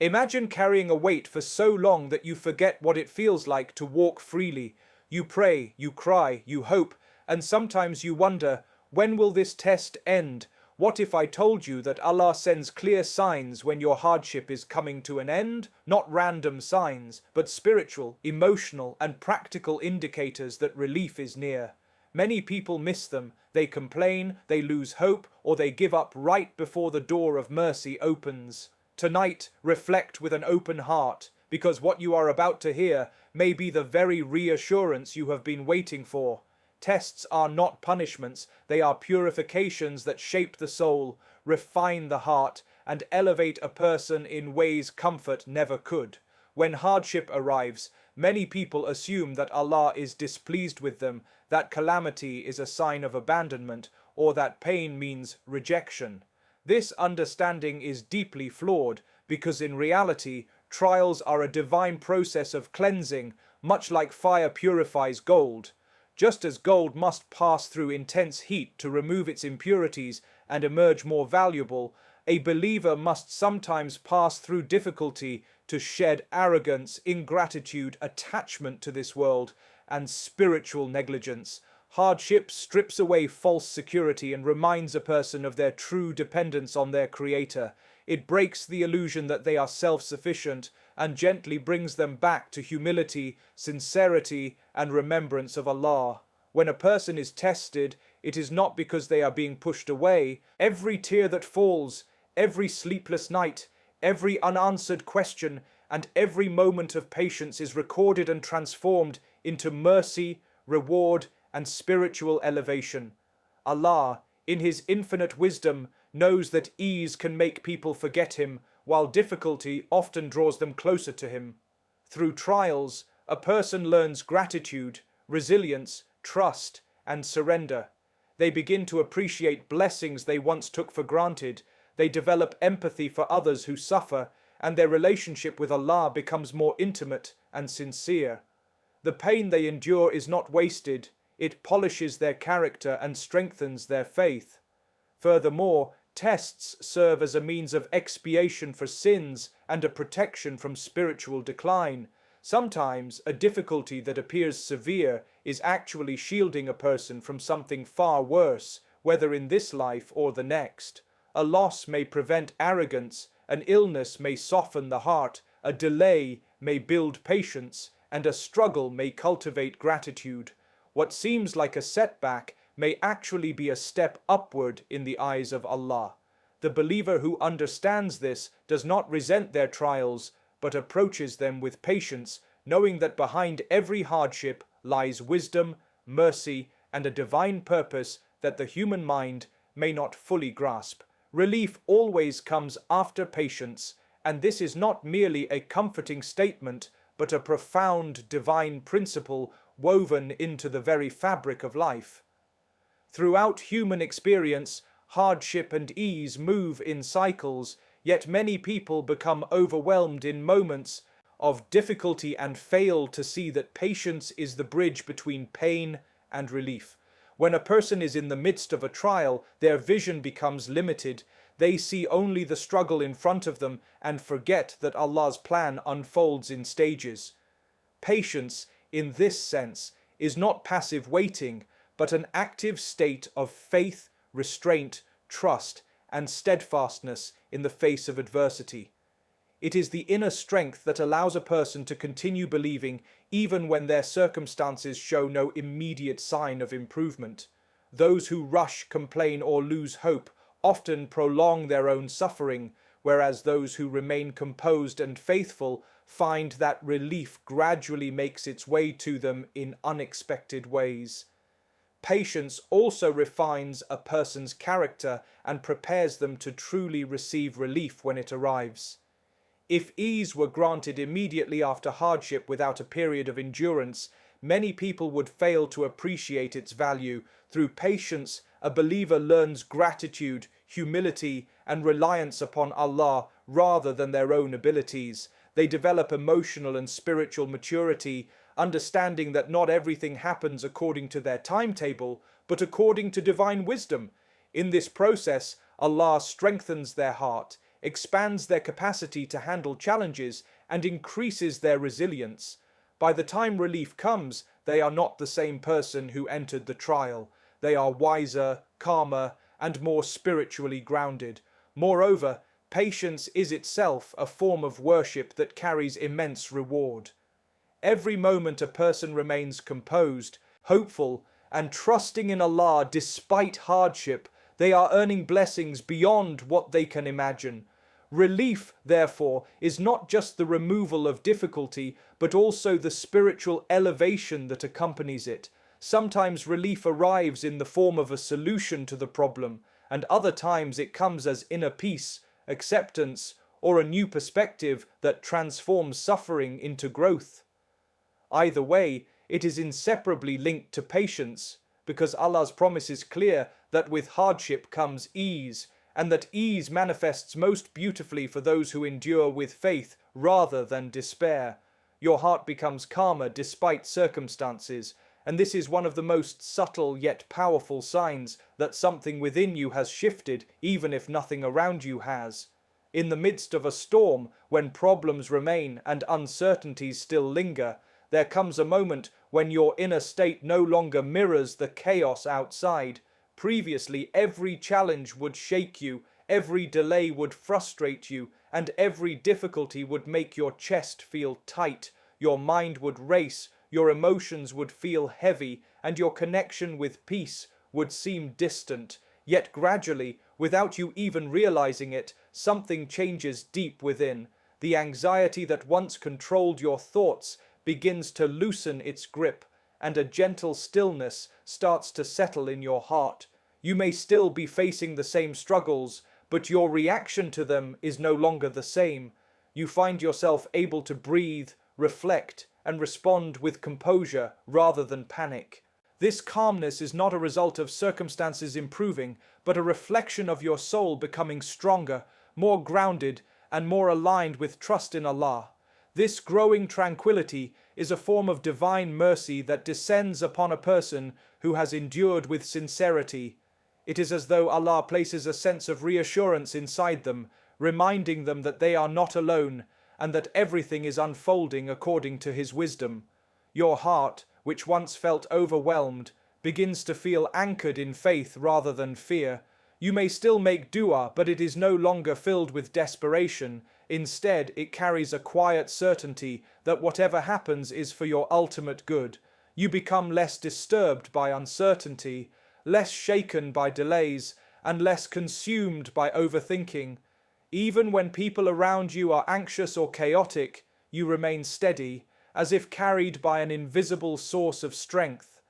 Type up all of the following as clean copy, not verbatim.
Imagine carrying a weight for so long that you forget what it feels like to walk freely. You pray, you cry, you hope, and sometimes you wonder, when will this test end? What if I told you that Allah sends clear signs when your hardship is coming to an end? Not random signs, but spiritual, emotional, and practical indicators that relief is near. Many people miss them, they complain, they lose hope, or they give up right before the door of mercy opens. Tonight, reflect with an open heart, because what you are about to hear may be the very reassurance you have been waiting for. Tests are not punishments, they are purifications that shape the soul, refine the heart, and elevate a person in ways comfort never could. When hardship arrives, many people assume that Allah is displeased with them, that calamity is a sign of abandonment, or that pain means rejection. This understanding is deeply flawed because in reality, trials are a divine process of cleansing, much like fire purifies gold. Just as gold must pass through intense heat to remove its impurities and emerge more valuable, a believer must sometimes pass through difficulty to shed arrogance, ingratitude, attachment to this world, and spiritual negligence. Hardship strips away false security and reminds a person of their true dependence on their Creator. It breaks the illusion that they are self-sufficient and gently brings them back to humility, sincerity, and remembrance of Allah. When a person is tested, it is not because they are being pushed away. Every tear that falls, every sleepless night, every unanswered question, and every moment of patience is recorded and transformed into mercy, reward, and spiritual elevation. Allah, in His infinite wisdom, knows that ease can make people forget Him, while difficulty often draws them closer to Him. Through trials, a person learns gratitude, resilience, trust, and surrender. They begin to appreciate blessings they once took for granted. They develop empathy for others who suffer, and their relationship with Allah becomes more intimate and sincere. The pain they endure is not wasted. It polishes their character and strengthens their faith. Furthermore, tests serve as a means of expiation for sins and a protection from spiritual decline. Sometimes, a difficulty that appears severe is actually shielding a person from something far worse, whether in this life or the next. A loss may prevent arrogance, an illness may soften the heart, a delay may build patience, and a struggle may cultivate gratitude. What seems like a setback may actually be a step upward in the eyes of Allah. The believer who understands this does not resent their trials, but approaches them with patience, knowing that behind every hardship lies wisdom, mercy, and a divine purpose that the human mind may not fully grasp. Relief always comes after patience, and this is not merely a comforting statement, but a profound divine principle woven into the very fabric of life. Throughout human experience, hardship and ease move in cycles, yet many people become overwhelmed in moments of difficulty and fail to see that patience is the bridge between pain and relief. When a person is in the midst of a trial, their vision becomes limited. They see only the struggle in front of them and forget that Allah's plan unfolds in stages. Patience, in this sense, is not passive waiting, but an active state of faith, restraint, trust, and steadfastness in the face of adversity. It is the inner strength that allows a person to continue believing even when their circumstances show no immediate sign of improvement. Those who rush, complain, or lose hope often prolong their own suffering, whereas those who remain composed and faithful find that relief gradually makes its way to them in unexpected ways. Patience also refines a person's character and prepares them to truly receive relief when it arrives. If ease were granted immediately after hardship without a period of endurance, many people would fail to appreciate its value. Through patience, a believer learns gratitude, humility, and reliance upon Allah rather than their own abilities. They develop emotional and spiritual maturity, understanding that not everything happens according to their timetable, but according to divine wisdom. In this process, Allah strengthens their heart, expands their capacity to handle challenges, and increases their resilience. By the time relief comes, they are not the same person who entered the trial. They are wiser, calmer, and more spiritually grounded. Moreover, patience is itself a form of worship that carries immense reward. Every moment a person remains composed, hopeful, and trusting in Allah despite hardship, they are earning blessings beyond what they can imagine. Relief, therefore, is not just the removal of difficulty, but also the spiritual elevation that accompanies it. Sometimes relief arrives in the form of a solution to the problem, and other times it comes as inner peace, acceptance, or a new perspective that transforms suffering into growth. Either way, it is inseparably linked to patience, because Allah's promise is clear that with hardship comes ease, and that ease manifests most beautifully for those who endure with faith rather than despair. Your heart becomes calmer despite circumstances, and this is one of the most subtle yet powerful signs that something within you has shifted, even if nothing around you has. In the midst of a storm, when problems remain and uncertainties still linger, there comes a moment when your inner state no longer mirrors the chaos outside. Previously, every challenge would shake you, every delay would frustrate you, and every difficulty would make your chest feel tight, your mind would race, your emotions would feel heavy, and your connection with peace would seem distant. Yet gradually, without you even realizing it, something changes deep within. The anxiety that once controlled your thoughts begins to loosen its grip, and a gentle stillness starts to settle in your heart. You may still be facing the same struggles, but your reaction to them is no longer the same. You find yourself able to breathe, reflect, and respond with composure rather than panic. This calmness is not a result of circumstances improving, but a reflection of your soul becoming stronger, more grounded, and more aligned with trust in Allah. This growing tranquility is a form of divine mercy that descends upon a person who has endured with sincerity. It is as though Allah places a sense of reassurance inside them, reminding them that they are not alone, and that everything is unfolding according to His wisdom. Your heart, which once felt overwhelmed, begins to feel anchored in faith rather than fear. You may still make dua, but it is no longer filled with desperation. Instead, it carries a quiet certainty that whatever happens is for your ultimate good. You become less disturbed by uncertainty, less shaken by delays, and less consumed by overthinking. Even when people around you are anxious or chaotic, you remain steady, as if carried by an invisible source of strength.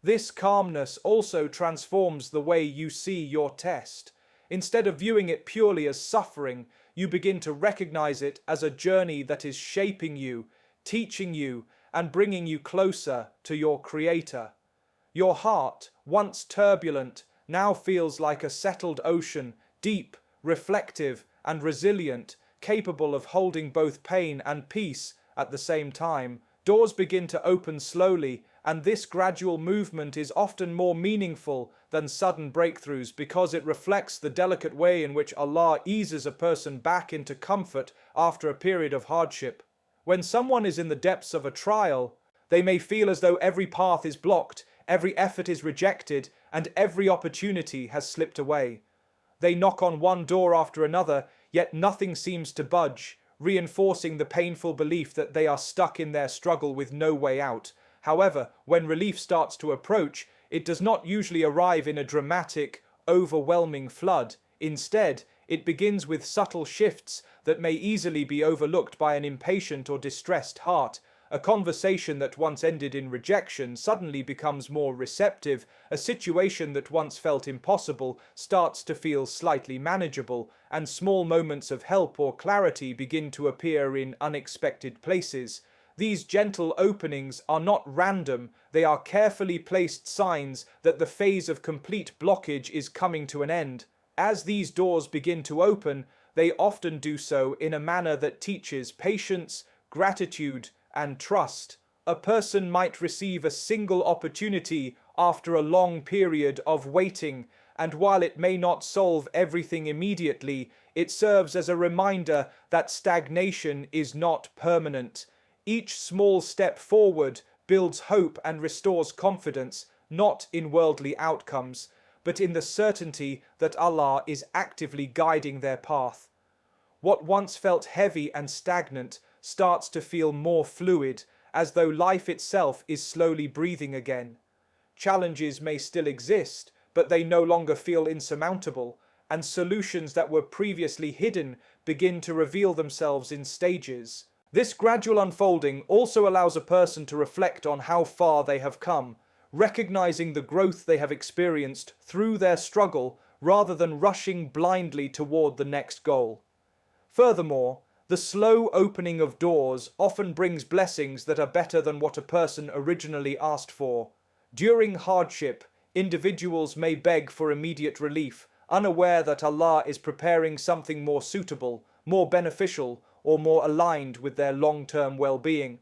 This calmness also transforms the way you see your test. Instead of viewing it purely as suffering, you begin to recognize it as a journey that is shaping you, teaching you, and bringing you closer to your Creator. Your heart, once turbulent, now feels like a settled ocean, deep, reflective, and resilient, capable of holding both pain and peace at the same time. Doors begin to open slowly, and this gradual movement is often more meaningful than sudden breakthroughs because it reflects the delicate way in which Allah eases a person back into comfort after a period of hardship. When someone is in the depths of a trial, they may feel as though every path is blocked, every effort is rejected, and every opportunity has slipped away. They knock on one door after another, yet nothing seems to budge, reinforcing the painful belief that they are stuck in their struggle with no way out. However, when relief starts to approach, it does not usually arrive in a dramatic, overwhelming flood. Instead, it begins with subtle shifts that may easily be overlooked by an impatient or distressed heart. A conversation that once ended in rejection suddenly becomes more receptive. A situation that once felt impossible starts to feel slightly manageable, and small moments of help or clarity begin to appear in unexpected places. These gentle openings are not random, they are carefully placed signs that the phase of complete blockage is coming to an end. As these doors begin to open, they often do so in a manner that teaches patience, gratitude, and trust. A person might receive a single opportunity after a long period of waiting, and while it may not solve everything immediately, it serves as a reminder that stagnation is not permanent. Each small step forward builds hope and restores confidence, not in worldly outcomes, but in the certainty that Allah is actively guiding their path. What once felt heavy and stagnant starts to feel more fluid, as though life itself is slowly breathing again. Challenges may still exist, but they no longer feel insurmountable, and solutions that were previously hidden begin to reveal themselves in stages. This gradual unfolding also allows a person to reflect on how far they have come, recognizing the growth they have experienced through their struggle rather than rushing blindly toward the next goal. Furthermore, the slow opening of doors often brings blessings that are better than what a person originally asked for. During hardship, individuals may beg for immediate relief, unaware that Allah is preparing something more suitable, more beneficial, or more aligned with their long-term well-being.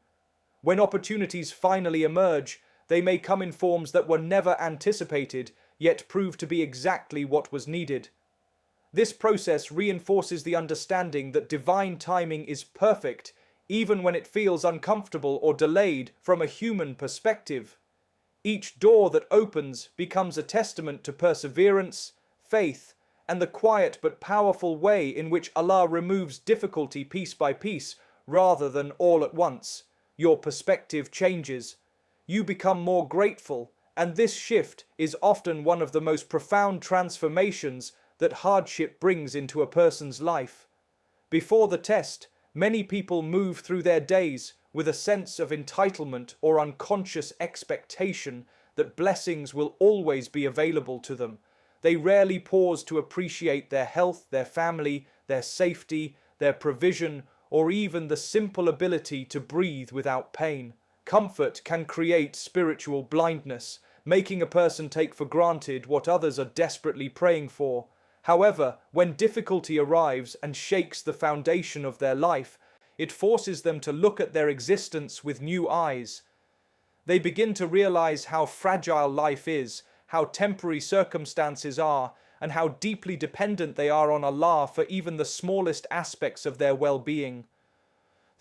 When opportunities finally emerge, they may come in forms that were never anticipated, yet prove to be exactly what was needed. This process reinforces the understanding that divine timing is perfect, even when it feels uncomfortable or delayed from a human perspective. Each door that opens becomes a testament to perseverance, faith, and the quiet but powerful way in which Allah removes difficulty piece by piece rather than all at once. Your perspective changes. You become more grateful, and this shift is often one of the most profound transformations that hardship brings into a person's life. Before the test, many people move through their days with a sense of entitlement or unconscious expectation that blessings will always be available to them. They rarely pause to appreciate their health, their family, their safety, their provision, or even the simple ability to breathe without pain. Comfort can create spiritual blindness, making a person take for granted what others are desperately praying for. However, when difficulty arrives and shakes the foundation of their life, it forces them to look at their existence with new eyes. They begin to realize how fragile life is, how temporary circumstances are, and how deeply dependent they are on Allah for even the smallest aspects of their well-being.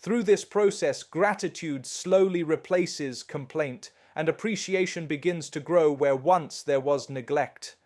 Through this process, gratitude slowly replaces complaint, and appreciation begins to grow where once there was neglect.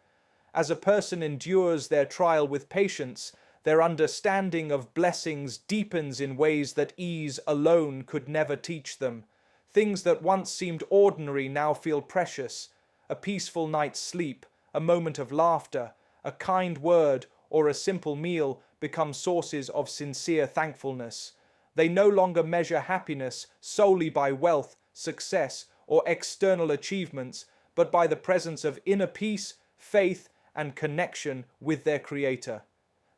As a person endures their trial with patience, their understanding of blessings deepens in ways that ease alone could never teach them. Things that once seemed ordinary now feel precious. A peaceful night's sleep, a moment of laughter, a kind word, or a simple meal become sources of sincere thankfulness. They no longer measure happiness solely by wealth, success, or external achievements, but by the presence of inner peace, faith, and connection with their Creator.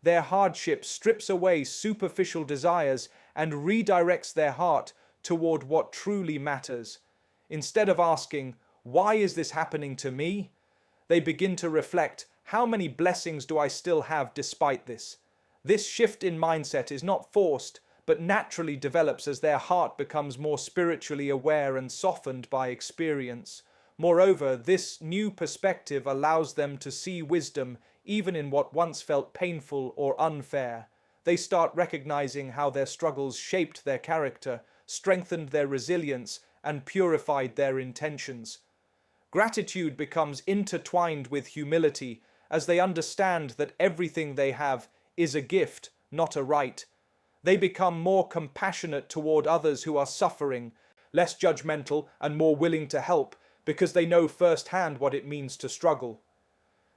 Their hardship strips away superficial desires and redirects their heart toward what truly matters. Instead of asking, "Why is this happening to me?" they begin to reflect, "How many blessings do I still have despite this?" This shift in mindset is not forced, but naturally develops as their heart becomes more spiritually aware and softened by experience. Moreover, this new perspective allows them to see wisdom even in what once felt painful or unfair. They start recognizing how their struggles shaped their character, strengthened their resilience, and purified their intentions. Gratitude becomes intertwined with humility as they understand that everything they have is a gift, not a right. They become more compassionate toward others who are suffering, less judgmental, and more willing to help, because they know firsthand what it means to struggle.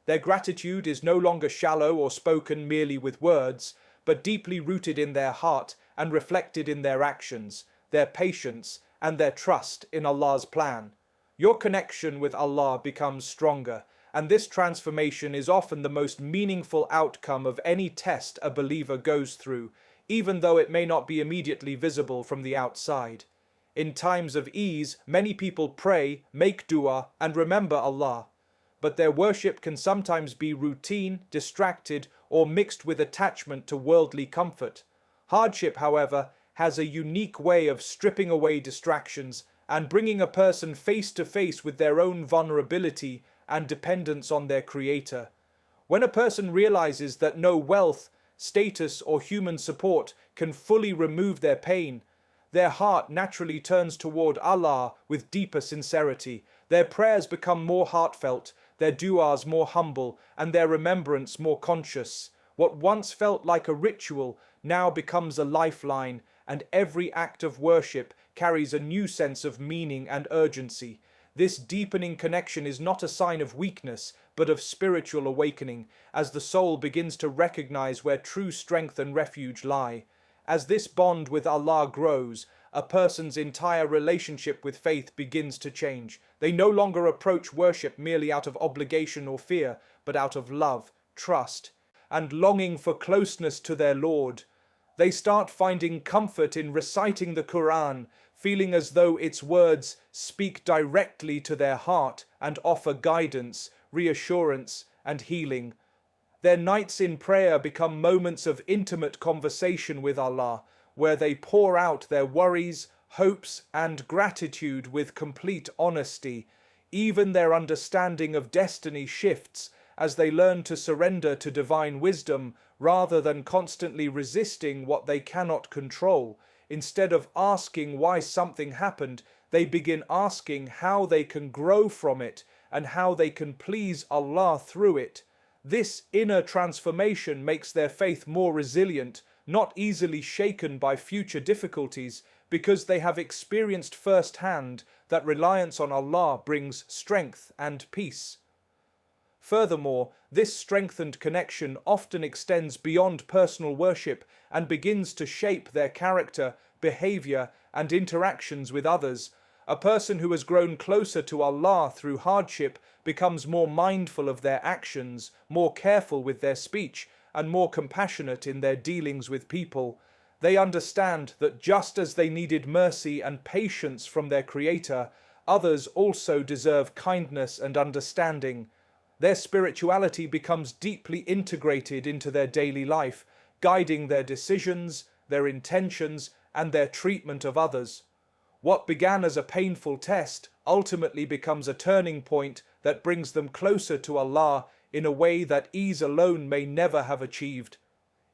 Their gratitude is no longer shallow or spoken merely with words, but deeply rooted in their heart and reflected in their actions, their patience, and their trust in Allah's plan. Your connection with Allah becomes stronger, and this transformation is often the most meaningful outcome of any test a believer goes through, even though it may not be immediately visible from the outside. In times of ease, many people pray, make dua, and remember Allah. But their worship can sometimes be routine, distracted, or mixed with attachment to worldly comfort. Hardship, however, has a unique way of stripping away distractions and bringing a person face to face with their own vulnerability and dependence on their Creator. When a person realizes that no wealth, status, or human support can fully remove their pain, their heart naturally turns toward Allah with deeper sincerity. Their prayers become more heartfelt, their du'as more humble, and their remembrance more conscious. What once felt like a ritual now becomes a lifeline, and every act of worship carries a new sense of meaning and urgency. This deepening connection is not a sign of weakness, but of spiritual awakening, as the soul begins to recognize where true strength and refuge lie. As this bond with Allah grows, a person's entire relationship with faith begins to change. They no longer approach worship merely out of obligation or fear, but out of love, trust, and longing for closeness to their Lord. They start finding comfort in reciting the Quran, feeling as though its words speak directly to their heart and offer guidance, reassurance, and healing. Their nights in prayer become moments of intimate conversation with Allah, where they pour out their worries, hopes, and gratitude with complete honesty. Even their understanding of destiny shifts as they learn to surrender to divine wisdom rather than constantly resisting what they cannot control. Instead of asking why something happened, they begin asking how they can grow from it and how they can please Allah through it. This inner transformation makes their faith more resilient, not easily shaken by future difficulties, because they have experienced firsthand that reliance on Allah brings strength and peace. Furthermore, this strengthened connection often extends beyond personal worship and begins to shape their character, behavior, and interactions with others. A person who has grown closer to Allah through hardship becomes more mindful of their actions, more careful with their speech, and more compassionate in their dealings with people. They understand that just as they needed mercy and patience from their Creator, others also deserve kindness and understanding. Their spirituality becomes deeply integrated into their daily life, guiding their decisions, their intentions, and their treatment of others. What began as a painful test ultimately becomes a turning point that brings them closer to Allah in a way that ease alone may never have achieved.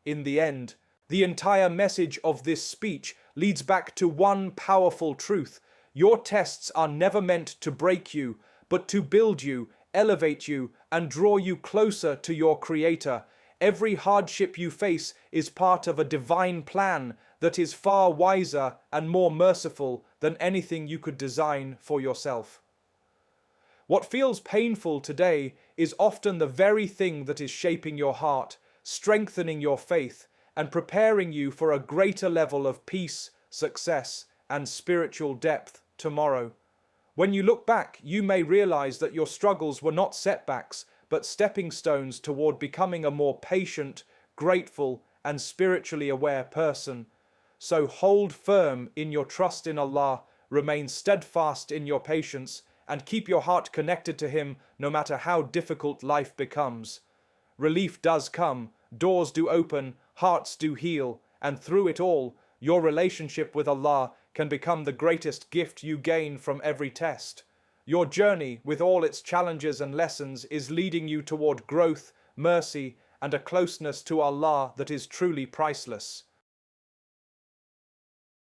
In the end, the entire message of this speech leads back to one powerful truth. Your tests are never meant to break you, but to build you, elevate you, and draw you closer to your Creator. Every hardship you face is part of a divine plan that is far wiser and more merciful than anything you could design for yourself. What feels painful today is often the very thing that is shaping your heart, strengthening your faith, and preparing you for a greater level of peace, success, and spiritual depth tomorrow. When you look back, you may realize that your struggles were not setbacks, but stepping stones toward becoming a more patient, grateful, and spiritually aware person. So hold firm in your trust in Allah, remain steadfast in your patience, and keep your heart connected to Him no matter how difficult life becomes. Relief does come, doors do open, hearts do heal, and through it all, your relationship with Allah can become the greatest gift you gain from every test. Your journey, with all its challenges and lessons, is leading you toward growth, mercy, and a closeness to Allah that is truly priceless.